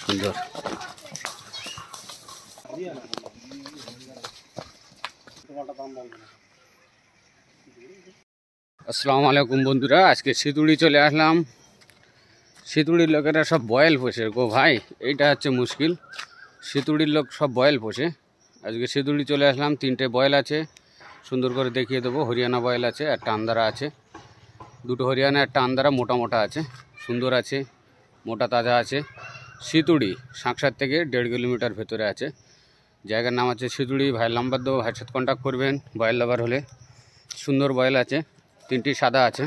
সুন্দর। আসসালামু আলাইকুম বন্ধুরা, আজকে সিতুড়ি চলে আসলাম। সিতুড়ির লোকেরা সব বয়েল পোষে গো ভাই, এইটা হচ্ছে মুশকিল। সিতুড়ির লোক সব বয়েল পোষে। আজকে সিতুড়ি চলে আসলাম, 3টে বয়েল আছে, সুন্দর করে দেখিয়ে দেবো। হরিয়ানা বয়েল আছে, একটা আন্দারা আছে, 2টো হরিয়ানা, একটা আন্দারা, মোটা মোটা আছে, সুন্দর আছে, মোটা তাজা আছে। সিতুড়ি সাঁকসার থেকে 1.5 কিলোমিটার ভেতরে আছে। জায়গার নাম আছে সিতুড়ি। ভাইয়ের নাম্বার দেবো, ভাইয়ের সাথে কন্ট্যাক্ট করবেন বয়েল লাভার হলে। সুন্দর বয়েল আছে, 3টি সাদা আছে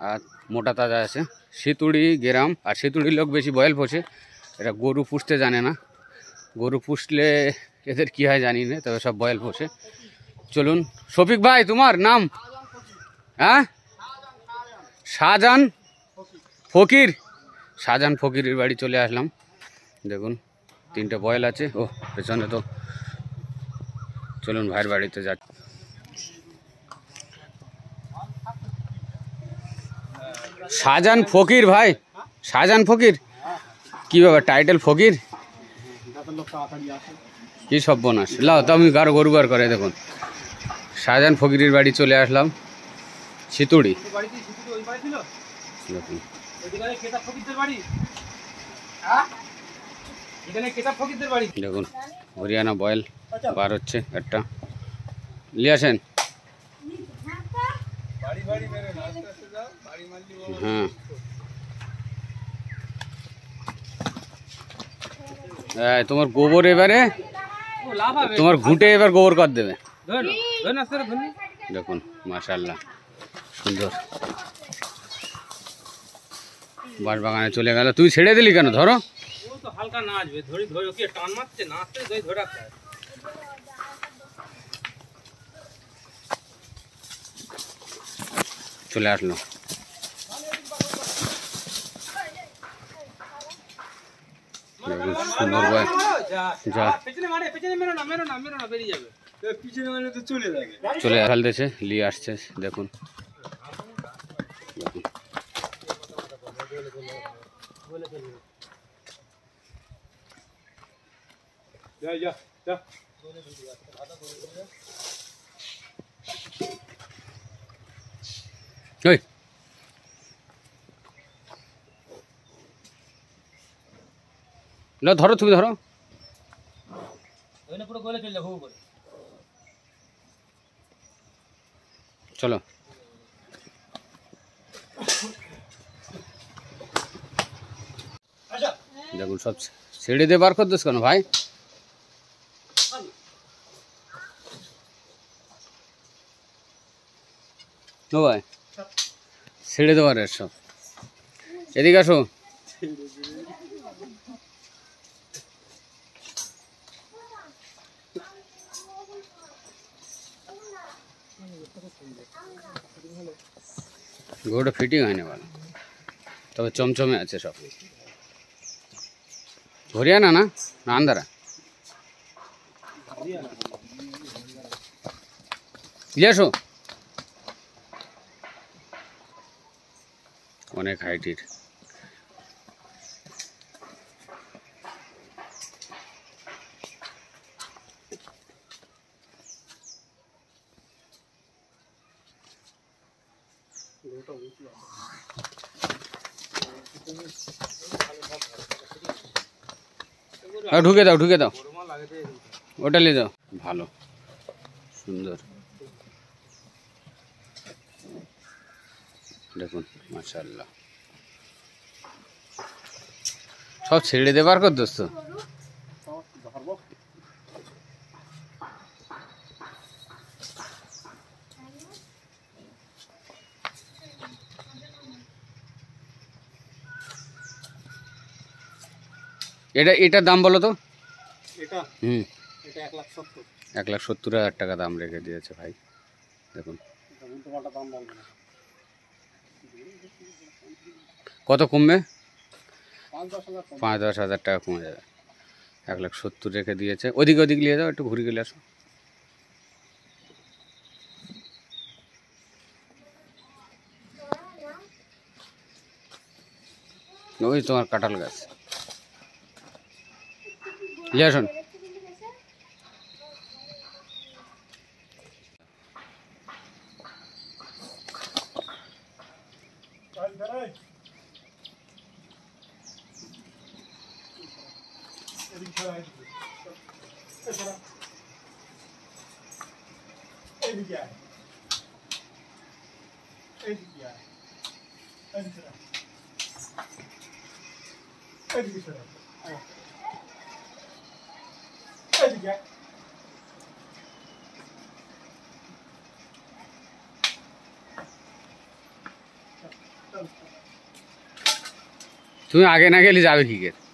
আর মোটা তাজা আছে। সিতুড়ি গ্রাম, আর সিতুড়ির লোক বেশি বয়েল পোষে। এরা গরু পুষতে জানে না, গরু পুষলে এদের কী হয় জানি না, তবে সব বয়েল পোষে। চলুন। শফিক ভাই, তোমার নাম? হ্যাঁ, শাহজাহান ফকির। শাহজাহান ফকিরের বাড়ি চলে আসলাম। দেখুন 3টে বয়েল আছে। ও পেছনে তো, চলুন ভাইয়ের বাড়িতে যাক। শাহজাহান ফকির ভাই, শাহজাহান ফকির, কি ব্যাপার টাইটেল ফকির? কি সর্বনাশ, লাও তো আমি কারো গরু বার করে। দেখুন শাহজাহান ফকিরের বাড়ি চলে আসলাম, সিতুড়ি। দেখুন দেখুন হরিয়ানা বয়েল বার হচ্ছে একটা, নিয়ে আসেন। হ্যাঁ, তোমার গোবর এবারে, তোমার ঘুঁটে এবার গোবর কর দেবে। দেখুন মাশাআল্লাহ, সুন্দর। বাঁশ বাগানে চলে গেল। তুই ছেড়ে দিলি কেন? ধরো, চলে আসলো। সুন্দর বয়, যা চলে ফেলতেছে, নিয়ে আসছে। দেখুন দেখুন ধরো, তুমি ধরো। চলো, দেখুন সব ছেড়ে দিয়ে বার করতেছ কেন ভাই? ও ভাই, ছেড়ে দেওয়ার সব। এদিকে আসো। গরুটা ফিটিং হয়নি ভালো, তবে চমচমে আছে সব। হরিয়ানা না, না আন্দারা? নিয়ে আসো। অনেক হাইটের। ঢুকে দাও, ঢুকে দাও, ওটা নিয়ে দাও। ভালো, সুন্দর। দেখুন মাশাআল্লাহ, সব ছেড়ে দেবার কর দোস্ত। এটার দাম বলো তো? এটা 1,70,000 টাকা দাম রেখে দিয়েছে ভাই। দেখুন কত কমবে? 5-10 হাজার টাকা কমে যাবে। 1,70,000 রেখে দিয়েছে। ওদিকে ওদিক নিয়ে যাও, একটু ঘুরে গেলে আসো। ওই তোমার কাঁঠাল গাছ। লিয়া শোন তুমি আগে না গেলে যাবে কি করে?